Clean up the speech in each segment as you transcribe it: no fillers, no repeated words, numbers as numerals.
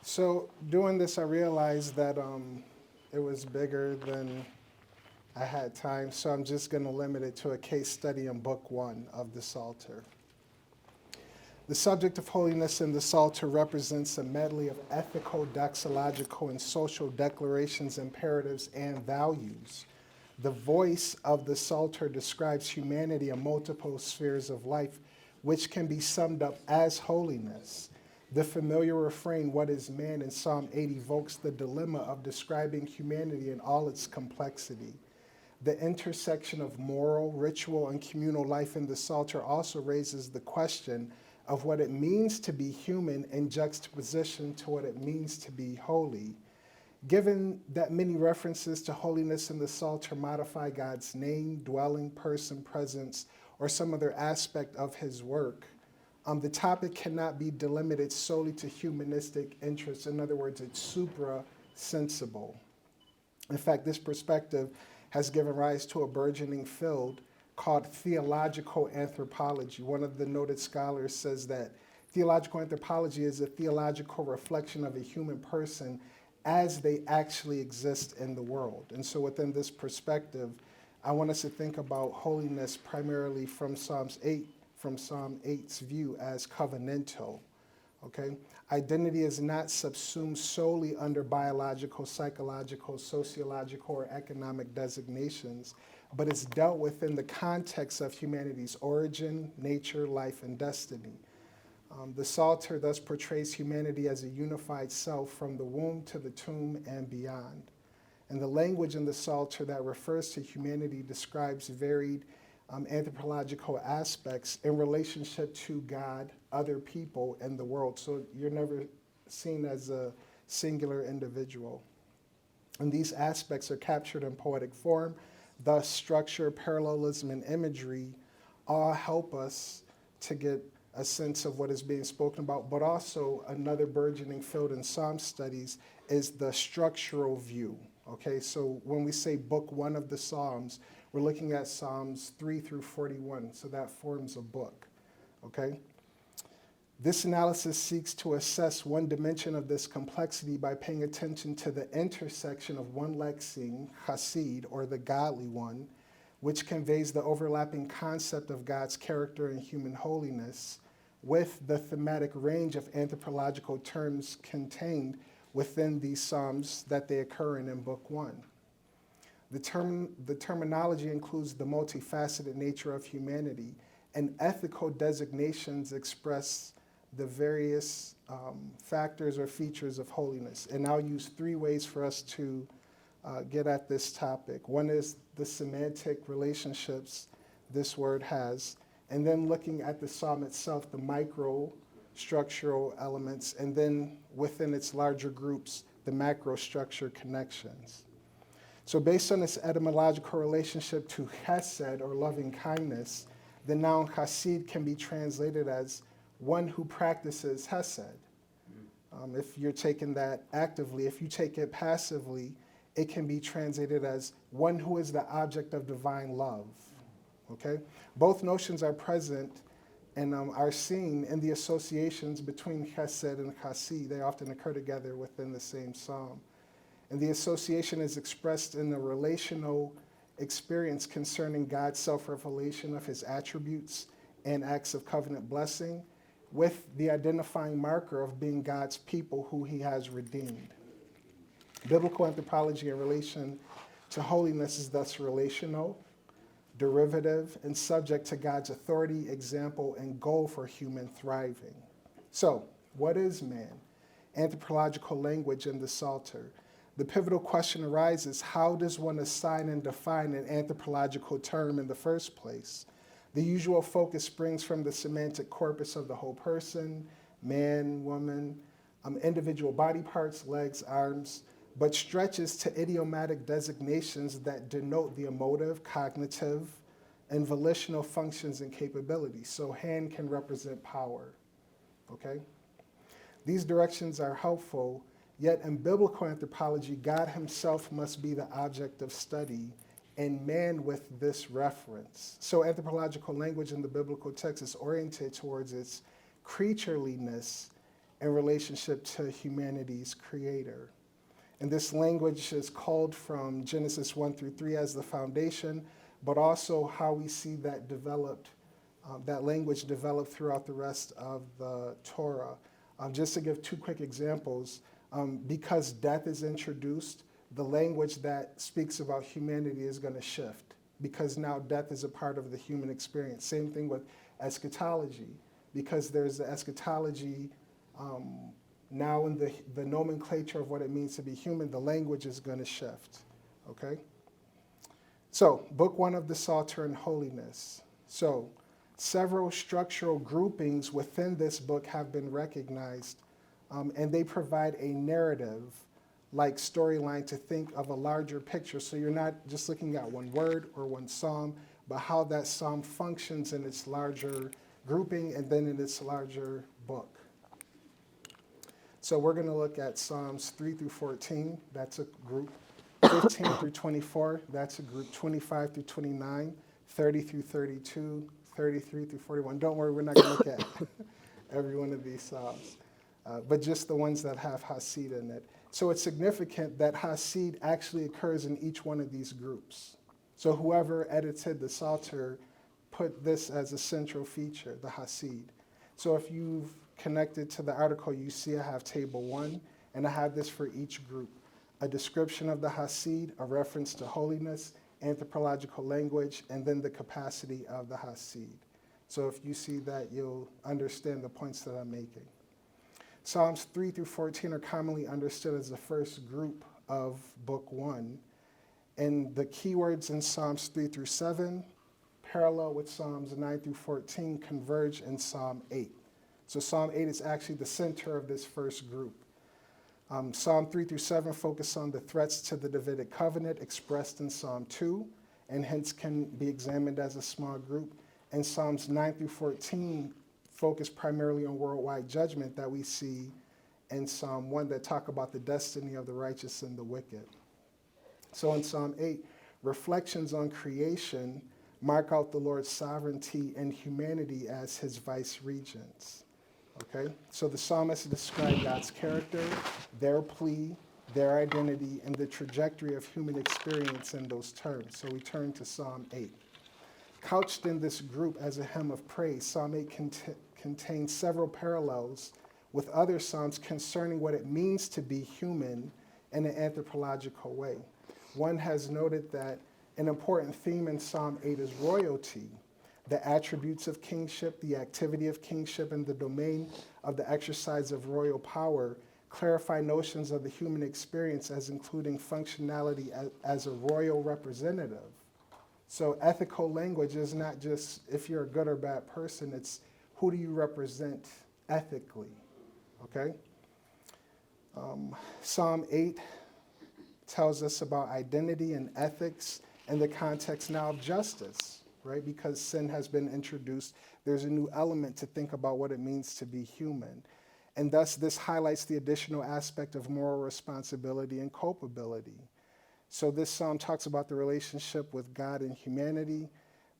So doing this, I realized that it was bigger than I had time, so I'm just going to limit it to a case study in Book 1 of the Psalter. The subject of holiness in the Psalter represents a medley of ethical, doxological, and social declarations, imperatives, and values. The voice of the Psalter describes humanity in multiple spheres of life, which can be summed up as holiness. The familiar refrain, "What is man?" in Psalm 8 evokes the dilemma of describing humanity in all its complexity. The intersection of moral, ritual, and communal life in the Psalter also raises the question of what it means to be human in juxtaposition to what it means to be holy. Given that many references to holiness in the Psalter modify God's name, dwelling, person, presence, or some other aspect of his work, the topic cannot be delimited solely to humanistic interests. In other words, it's supra-sensible. In fact, this perspective has given rise to a burgeoning field called theological anthropology. One of the noted scholars says that theological anthropology is a theological reflection of a human person as they actually exist in the world. And so within this perspective, I want us to think about holiness primarily from Psalm 8's view as covenantal. Okay? Identity is not subsumed solely under biological, psychological, sociological, or economic designations, but it's dealt with in the context of humanity's origin, nature, life, and destiny. The Psalter thus portrays humanity as a unified self from the womb to the tomb and beyond. And the language in the Psalter that refers to humanity describes varied anthropological aspects in relationship to God, other people, and the world. So you're never seen as a singular individual. And these aspects are captured in poetic form. Thus, structure, parallelism, and imagery all help us to get a sense of what is being spoken about. But also, another burgeoning field in Psalm studies is the structural view. Okay, so when we say Book 1 of the Psalms, we're looking at Psalms 3 through 41, so that forms a book, okay? This analysis seeks to assess one dimension of this complexity by paying attention to the intersection of one lexeme, chassid, or the godly one, which conveys the overlapping concept of God's character and human holiness, with the thematic range of anthropological terms contained within these Psalms that they occur in Book 1. The terminology includes the multifaceted nature of humanity, and ethical designations express the various factors or features of holiness. And I'll use three ways for us to get at this topic. One is the semantic relationships this word has, and then looking at the psalm itself, the micro-structural elements, and then within its larger groups, the macro-structure connections. So based on its etymological relationship to chesed, or loving kindness, the noun chassid can be translated as one who practices chesed. If you're taking that actively, if you take it passively, it can be translated as one who is the object of divine love. Okay? Both notions are present and are seen in the associations between chesed and chassid. They often occur together within the same psalm. And the association is expressed in the relational experience concerning God's self-revelation of his attributes and acts of covenant blessing, with the identifying marker of being God's people who he has redeemed. Biblical anthropology in relation to holiness is thus relational, derivative, and subject to God's authority, example, and goal for human thriving. So, what is man? Anthropological language in the Psalter. The pivotal question arises, how does one assign and define an anthropological term in the first place? The usual focus springs from the semantic corpus of the whole person, man, woman, individual body parts, legs, arms, but stretches to idiomatic designations that denote the emotive, cognitive, and volitional functions and capabilities. So hand can represent power, okay? These directions are helpful, yet in biblical anthropology, God himself must be the object of study, and man with this reference. So anthropological language in the biblical text is oriented towards its creatureliness in relationship to humanity's creator. And this language is called from Genesis 1 through 3 as the foundation, but also how we see that developed, that language developed throughout the rest of the Torah. Just to give two quick examples, because death is introduced, the language that speaks about humanity is going to shift, because now death is a part of the human experience. Same thing with eschatology, because there's the eschatology now in the nomenclature of what it means to be human, the language is going to shift, okay? So, book one of the Psalter and Holiness. So, several structural groupings within this book have been recognized, and they provide a narrative like storyline to think of a larger picture. So you're not just looking at one word or one psalm, but how that psalm functions in its larger grouping and then in its larger book. So we're going to look at Psalms 3 through 14, that's a group. 15 through 24, that's a group. 25 through 29, 30 through 32, 33 through 41. Don't worry, we're not going to look at every one of these Psalms, but just the ones that have Hasid in it. So it's significant that Hasid actually occurs in each one of these groups. So whoever edited the Psalter put this as a central feature, the Hasid. So if you've connected to the article, you see I have table 1, and I have this for each group. A description of the Hasid, a reference to holiness, anthropological language, and then the capacity of the Hasid. So if you see that, you'll understand the points that I'm making. Psalms 3 through 14 are commonly understood as the first group of book 1. And the keywords in Psalms 3 through 7, parallel with Psalms 9 through 14, converge in Psalm 8. So Psalm 8 is actually the center of this first group. Psalm 3 through 7 focus on the threats to the Davidic covenant expressed in Psalm 2, and hence can be examined as a small group. And Psalms 9 through 14 focus primarily on worldwide judgment that we see in Psalm 1 that talk about the destiny of the righteous and the wicked. So in Psalm 8, reflections on creation mark out the Lord's sovereignty and humanity as his vice regents. Okay, so the psalmist described God's character, their plea, their identity, and the trajectory of human experience in those terms. So we turn to Psalm 8. Couched in this group as a hymn of praise, Psalm 8 contains several parallels with other psalms concerning what it means to be human in an anthropological way. One has noted that an important theme in Psalm 8 is royalty. The attributes of kingship, the activity of kingship, and the domain of the exercise of royal power clarify notions of the human experience as including functionality as a royal representative. So ethical language is not just if you're a good or bad person, it's who do you represent ethically, okay? Psalm 8 tells us about identity and ethics in the context now of justice. Right? Because sin has been introduced, there's a new element to think about what it means to be human. And thus, this highlights the additional aspect of moral responsibility and culpability. So this psalm talks about the relationship with God and humanity,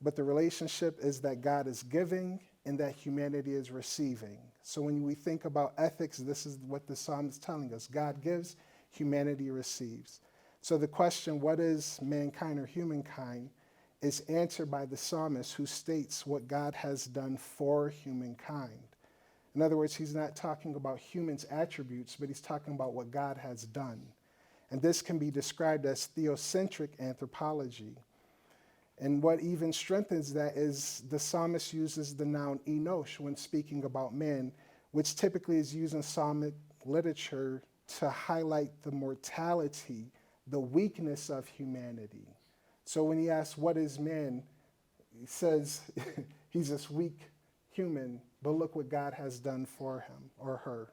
but the relationship is that God is giving and that humanity is receiving. So when we think about ethics, this is what the psalm is telling us. God gives, humanity receives. So the question, what is mankind or humankind, is answered by the psalmist who states what God has done for humankind. In other words, he's not talking about humans' attributes, but he's talking about what God has done. And this can be described as theocentric anthropology. And what even strengthens that is the psalmist uses the noun enosh when speaking about man, which typically is used in psalmic literature to highlight the mortality, the weakness of humanity. So when he asks, what is man? He says he's this weak human, but look what God has done for him or her.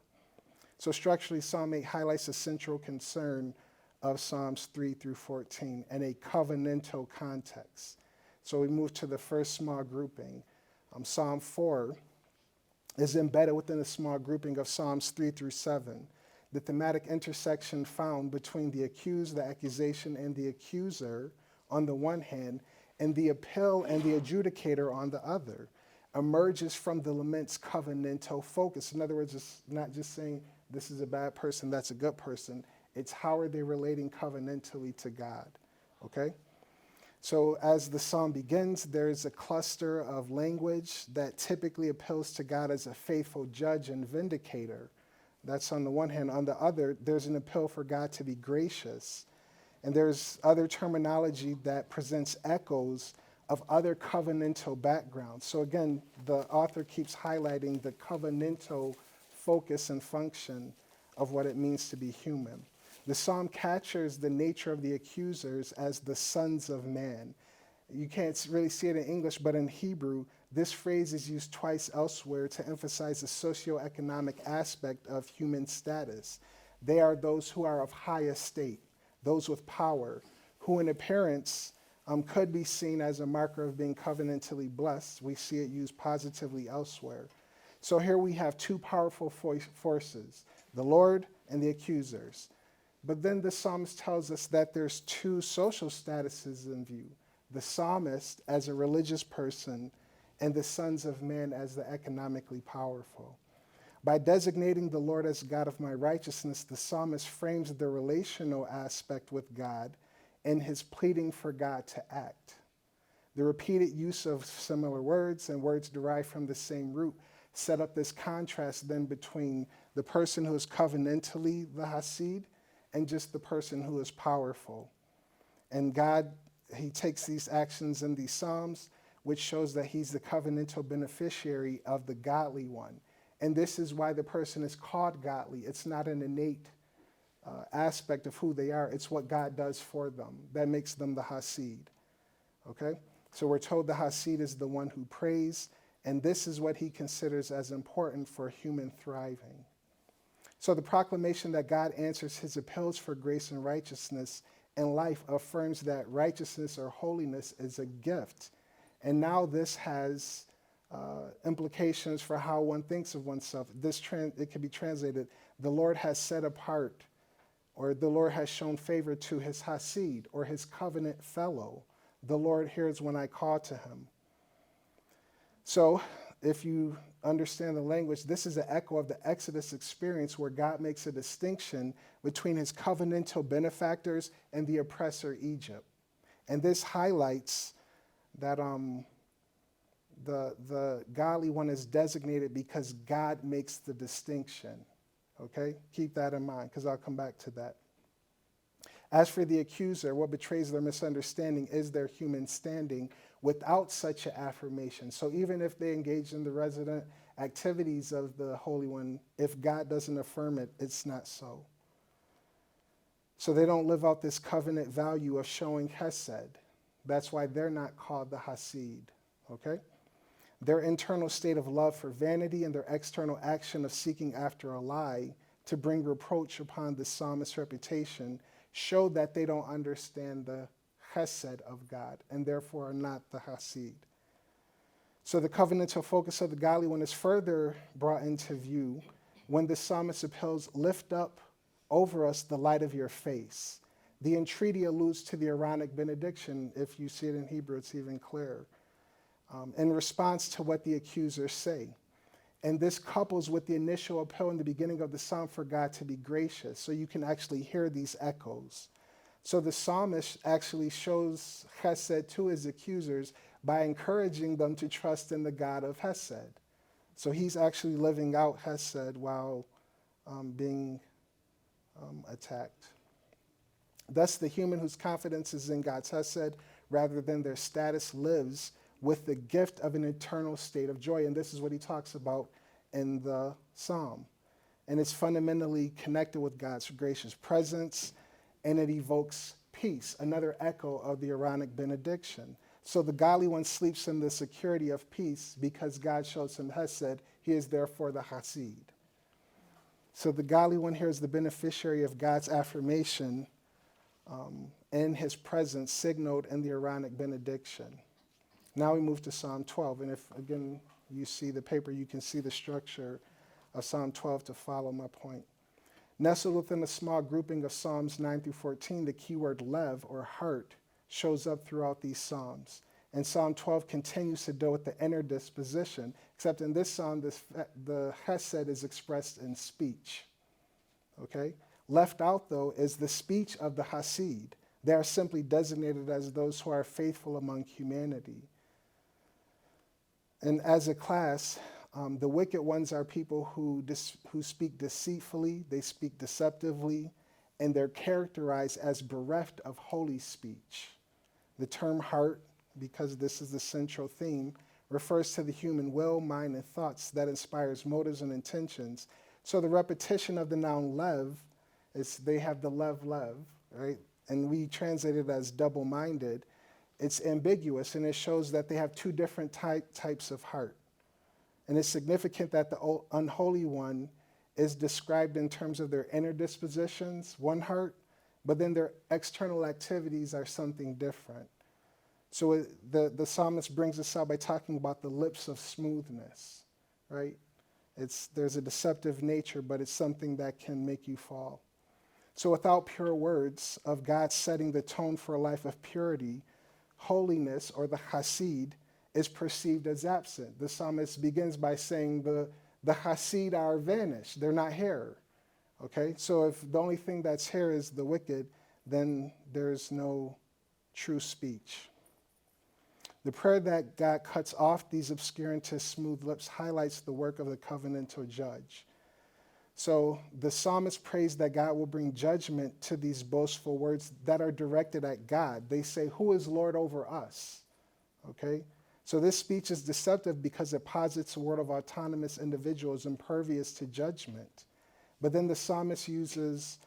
So structurally, Psalm 8 highlights the central concern of Psalms 3 through 14 in a covenantal context. So we move to the first small grouping. Psalm 4 is embedded within a small grouping of Psalms 3 through 7. The thematic intersection found between the accused, the accusation, and the accuser on the one hand, and the appeal and the adjudicator on the other, emerges from the lament's covenantal focus. In other words, it's not just saying this is a bad person, that's a good person. It's how are they relating covenantally to God, okay? So as the psalm begins, there's a cluster of language that typically appeals to God as a faithful judge and vindicator. That's on the one hand. On the other, there's an appeal for God to be gracious. And there's other terminology that presents echoes of other covenantal backgrounds. So again, the author keeps highlighting the covenantal focus and function of what it means to be human. The psalm captures the nature of the accusers as the sons of man. You can't really see it in English, but in Hebrew, this phrase is used twice elsewhere to emphasize the socioeconomic aspect of human status. They are those who are of high estate, those with power, who in appearance could be seen as a marker of being covenantally blessed. We see it used positively elsewhere. So here we have two powerful forces, the Lord and the accusers. But then the psalmist tells us that there's two social statuses in view, the psalmist as a religious person and the sons of man as the economically powerful. By designating the Lord as God of my righteousness, the psalmist frames the relational aspect with God and his pleading for God to act. The repeated use of similar words and words derived from the same root set up this contrast then between the person who is covenantally the Hasid and just the person who is powerful. And God, he takes these actions in these psalms, which shows that he's the covenantal beneficiary of the godly one. And this is why the person is called godly. It's not an innate aspect of who they are. It's what God does for them that makes them the Hasid. Okay? So we're told the Hasid is the one who prays, and this is what he considers as important for human thriving. So the proclamation that God answers his appeals for grace and righteousness in life affirms that righteousness or holiness is a gift. And now this has implications for how one thinks of oneself. It can be translated, the Lord has set apart, or the Lord has shown favor to his Hasid, or his covenant fellow. The Lord hears when I call to him. So if you understand the language, this is an echo of the Exodus experience where God makes a distinction between his covenantal benefactors and the oppressor Egypt. And this highlights that the godly one is designated because God makes the distinction. Okay? Keep that in mind, because I'll come back to that. As for the accuser, what betrays their misunderstanding is their human standing without such an affirmation. So even if they engage in the resident activities of the Holy One, if God doesn't affirm it, it's not so. So they don't live out this covenant value of showing Hesed. That's why they're not called the Hasid, okay? Their internal state of love for vanity and their external action of seeking after a lie to bring reproach upon the psalmist's reputation show that they don't understand the Hesed of God and therefore are not the Hasid. So the covenantal focus of the godly one is further brought into view when the psalmist appeals, lift up over us the light of your face. The entreaty alludes to the Aaronic benediction. If you see it in Hebrew, it's even clearer. In response to what the accusers say. And this couples with the initial appeal in the beginning of the psalm for God to be gracious. So you can actually hear these echoes. So the psalmist actually shows Hesed to his accusers by encouraging them to trust in the God of Hesed. So he's actually living out Hesed while being attacked. Thus, the human whose confidence is in God's Hesed rather than their status lives with the gift of an eternal state of joy. And this is what he talks about in the psalm. And it's fundamentally connected with God's gracious presence, and it evokes peace, another echo of the Aaronic benediction. So the godly one sleeps in the security of peace because God shows him Hesed. He is therefore the Hasid. So the godly one here is the beneficiary of God's affirmation and his presence signaled in the Aaronic benediction. Now we move to Psalm 12. And if, again, you see the paper, you can see the structure of Psalm 12 to follow my point. Nestled within a small grouping of Psalms 9 through 14, the keyword lev, or heart, shows up throughout these Psalms. And Psalm 12 continues to deal with the inner disposition, except in this psalm, the Hesed is expressed in speech. Okay? Left out, though, is the speech of the Hasid. They are simply designated as those who are faithful among humanity. And as a class, the wicked ones are people who speak deceitfully, they speak deceptively, and they're characterized as bereft of holy speech. The term heart, because this is the central theme, refers to the human will, mind, and thoughts that inspires motives and intentions. So the repetition of the noun lev is they have the lev, right? And we translate it as double-minded. It's ambiguous, and it shows that they have two different types of heart. And it's significant that the unholy one is described in terms of their inner dispositions, one heart, but then their external activities are something different. So the psalmist brings us out by talking about the lips of smoothness, right? There's a deceptive nature, but it's something that can make you fall. So without pure words of God setting the tone for a life of purity, holiness, or the Hasid, is perceived as absent. The psalmist begins by saying the Hasid are vanished. They're not here. Okay? So if the only thing that's here is the wicked, then there's no true speech. The prayer that God cuts off these obscurantist smooth lips highlights the work of the covenantal judge. So the psalmist prays that God will bring judgment to these boastful words that are directed at God. They say, "Who is Lord over us?" Okay? So this speech is deceptive because it posits a world of autonomous individuals impervious to judgment. But then the psalmist uses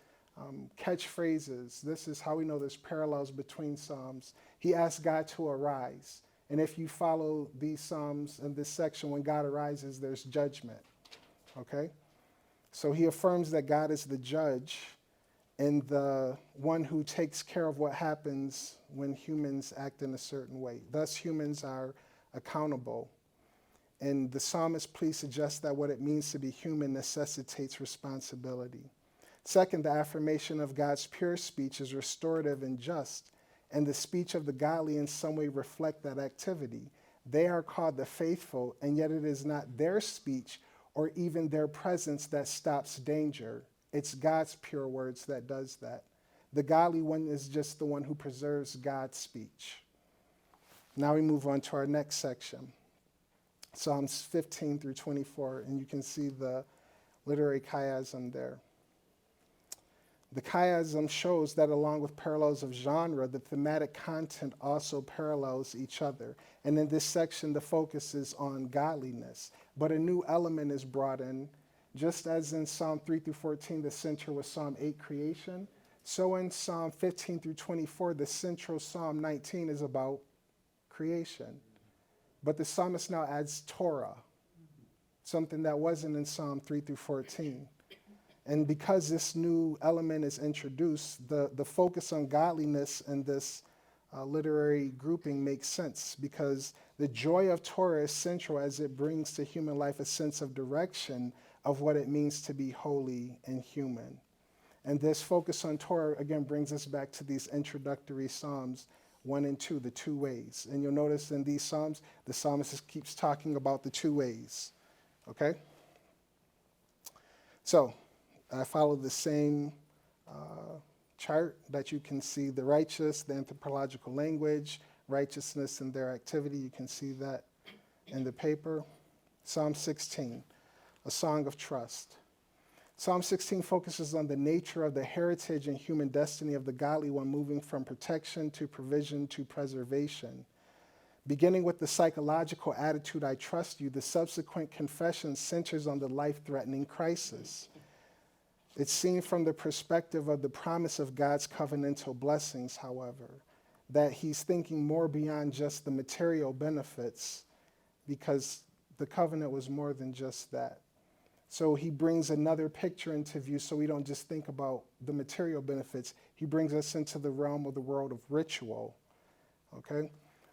catchphrases. This is how we know there's parallels between psalms. He asks God to arise. And if you follow these psalms in this section, when God arises, there's judgment. Okay? So he affirms that God is the judge and the one who takes care of what happens when humans act in a certain way. Thus, humans are accountable. And the psalmist plea suggests that what it means to be human necessitates responsibility. Second, the affirmation of God's pure speech is restorative and just, and the speech of the godly in some way reflect that activity. They are called the faithful, and yet it is not their speech or even their presence that stops danger. It's God's pure words that does that. The godly one is just the one who preserves God's speech. Now we move on to our next section, Psalms 15 through 24, and you can see the literary chiasm there. The chiasm shows that along with parallels of genre, the thematic content also parallels each other. And in this section, the focus is on godliness. But a new element is brought in. Just as in Psalm 3 through 14, the center was Psalm 8, creation. So in Psalm 15 through 24, the central Psalm 19 is about creation. But the psalmist now adds Torah, something that wasn't in Psalm 3 through 14. And because this new element is introduced, the focus on godliness in this literary grouping makes sense, because the joy of Torah is central as it brings to human life a sense of direction of what it means to be holy and human. And this focus on Torah, again, brings us back to these introductory Psalms 1 and 2, the two ways. And you'll notice in these Psalms, the psalmist keeps talking about the two ways. Okay? So, I follow the same chart that you can see the righteous, the anthropological language, righteousness and their activity. You can see that in the paper. Psalm 16, a song of trust. Psalm 16 focuses on the nature of the heritage and human destiny of the godly one, moving from protection to provision to preservation. Beginning with the psychological attitude, "I trust you," the subsequent confession centers on the life-threatening crisis. It's seen from the perspective of the promise of God's covenantal blessings, however, that he's thinking more beyond just the material benefits, because the covenant was more than just that. So he brings another picture into view, so we don't just think about the material benefits. He brings us into the realm of the world of ritual, okay?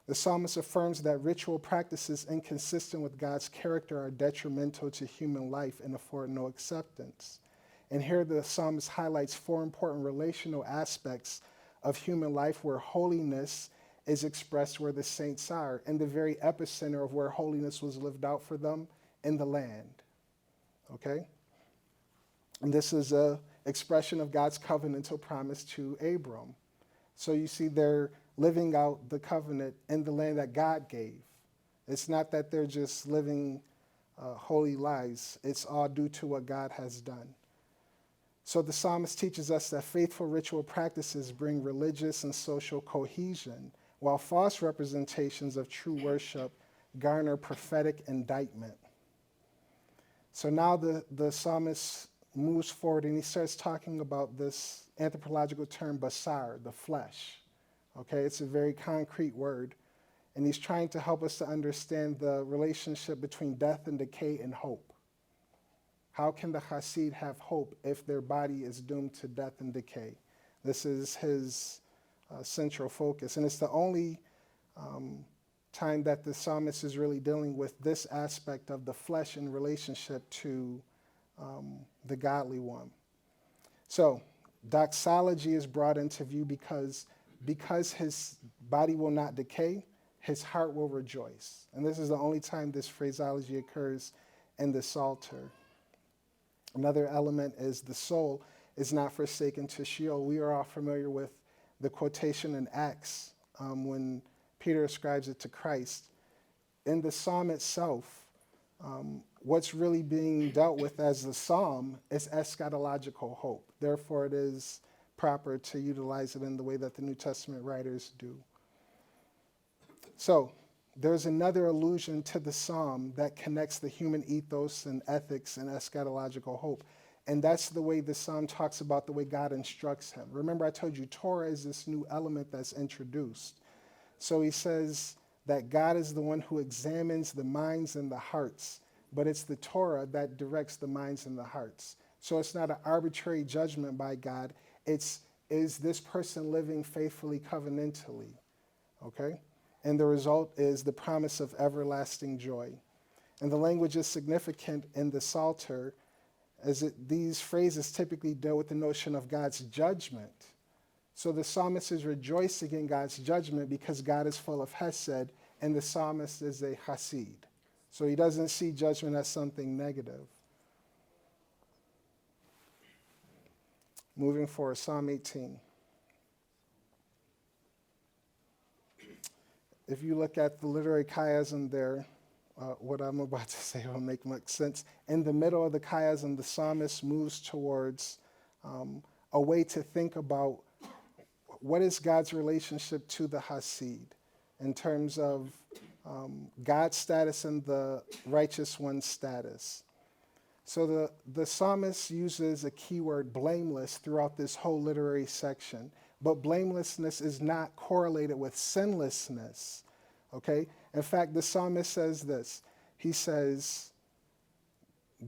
The psalmist affirms that ritual practices inconsistent with God's character are detrimental to human life and afford no acceptance. And here the psalmist highlights four important relational aspects of human life where holiness is expressed where the saints are, in the very epicenter of where holiness was lived out for them in the land. Okay? And this is a expression of God's covenantal promise to Abram. So you see they're living out the covenant in the land that God gave. It's not that they're just living holy lives. It's all due to what God has done. So the psalmist teaches us that faithful ritual practices bring religious and social cohesion, while false representations of true worship garner prophetic indictment. So now the psalmist moves forward and he starts talking about this anthropological term, basar, the flesh. Okay, it's a very concrete word. And he's trying to help us to understand the relationship between death and decay and hope. How can the Hasid have hope if their body is doomed to death and decay? This is his central focus. And it's the only time that the psalmist is really dealing with this aspect of the flesh in relationship to the godly one. So doxology is brought into view because his body will not decay, his heart will rejoice. And this is the only time this phraseology occurs in the Psalter. Another element is the soul is not forsaken to Sheol. We are all familiar with the quotation in Acts when Peter ascribes it to Christ. In the psalm itself, what's really being dealt with as the psalm is eschatological hope. Therefore, it is proper to utilize it in the way that the New Testament writers do. So, there's another allusion to the psalm that connects the human ethos and ethics and eschatological hope. And that's the way the psalm talks about the way God instructs him. Remember, I told you Torah is this new element that's introduced. So he says that God is the one who examines the minds and the hearts, but it's the Torah that directs the minds and the hearts. So it's not an arbitrary judgment by God. Is this person living faithfully covenantally? Okay? And the result is the promise of everlasting joy. And the language is significant in the Psalter, as these phrases typically deal with the notion of God's judgment. So the psalmist is rejoicing in God's judgment because God is full of hesed, and the psalmist is a hasid. So he doesn't see judgment as something negative. Moving forward, Psalm 18. If you look at the literary chiasm there, what I'm about to say will make much sense. In the middle of the chiasm, the psalmist moves towards a way to think about what is God's relationship to the Hasid in terms of God's status and the righteous one's status. So the psalmist uses a keyword, blameless, throughout this whole literary section. But blamelessness is not correlated with sinlessness, okay? In fact, the psalmist says this. He says,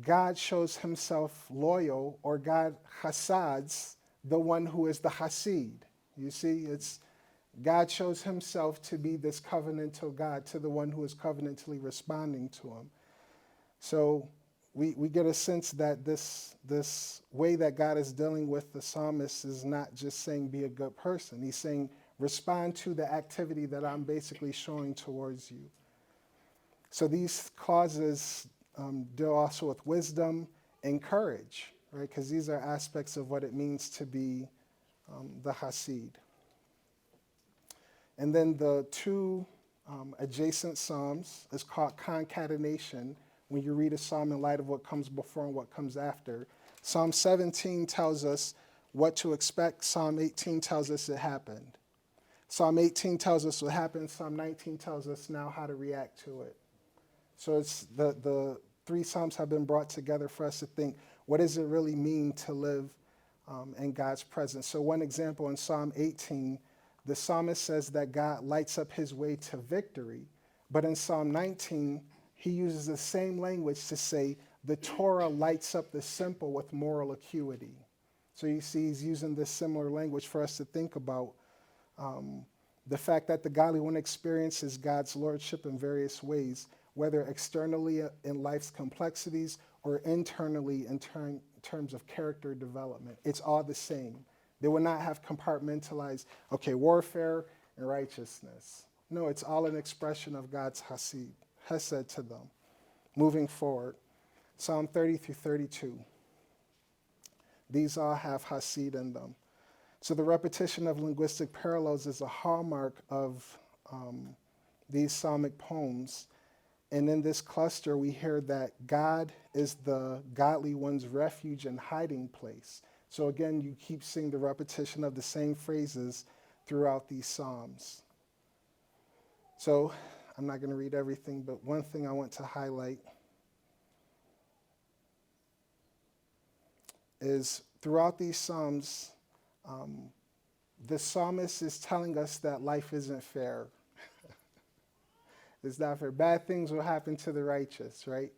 God shows himself loyal, or God hasads the one who is the hasid. You see, it's God shows himself to be this covenantal God to the one who is covenantally responding to him. So we get a sense that this way that God is dealing with the psalmist is not just saying be a good person. He's saying respond to the activity that I'm basically showing towards you. So these clauses deal also with wisdom and courage, right? Because these are aspects of what it means to be the Hasid. And then the two adjacent psalms is called concatenation, when you read a psalm in light of what comes before and what comes after. Psalm 17 tells us what to expect. Psalm 18 tells us it happened. Psalm 18 tells us what happened. Psalm 19 tells us now how to react to it. So it's the three psalms have been brought together for us to think, what does it really mean to live in God's presence? So one example in Psalm 18, the psalmist says that God lights up his way to victory. But in Psalm 19, he uses the same language to say the Torah lights up the simple with moral acuity. So you see he's using this similar language for us to think about the fact that the godly one experiences God's lordship in various ways, whether externally in life's complexities or internally in terms of character development. It's all the same. They will not have compartmentalized, okay, warfare and righteousness. No, it's all an expression of God's hesed to them. Moving forward, Psalm 30 through 32. These all have hesed in them. So the repetition of linguistic parallels is a hallmark of these psalmic poems. And in this cluster, we hear that God is the godly one's refuge and hiding place. So again, you keep seeing the repetition of the same phrases throughout these psalms. So I'm not going to read everything, but one thing I want to highlight is throughout these psalms, the psalmist is telling us that life isn't fair. It's not fair. Bad things will happen to the righteous, right?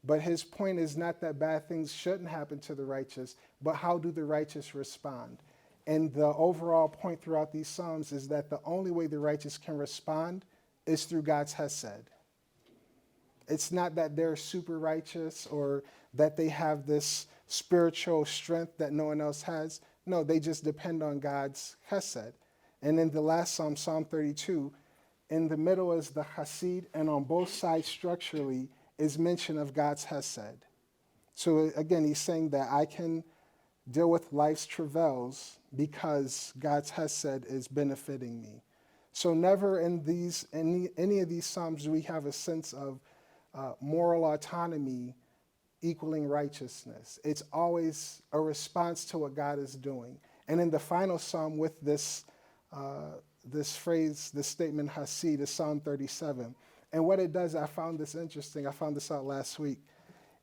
But his point is not that bad things shouldn't happen to the righteous, but how do the righteous respond? And the overall point throughout these psalms is that the only way the righteous can respond is through God's hesed. It's not that they're super righteous or that they have this spiritual strength that no one else has. No, they just depend on God's hesed. And in the last psalm, Psalm 32, in the middle is the hesed, and on both sides structurally is mention of God's hesed. So again, he's saying that I can deal with life's travails because God's hesed is benefiting me. So never in any of these psalms do we have a sense of moral autonomy equaling righteousness. It's always a response to what God is doing. And in the final psalm with this phrase, this statement, hesed, is Psalm 37. And what it does, I found this interesting. I found this out last week.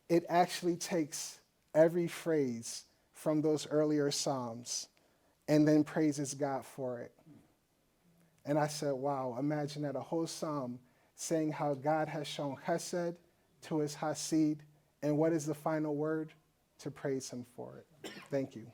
It actually takes every phrase from those earlier psalms and then praises God for it. And I said, wow, imagine that, a whole psalm saying how God has shown hesed to his hesed, and what is the final word? To praise him for it. Thank you.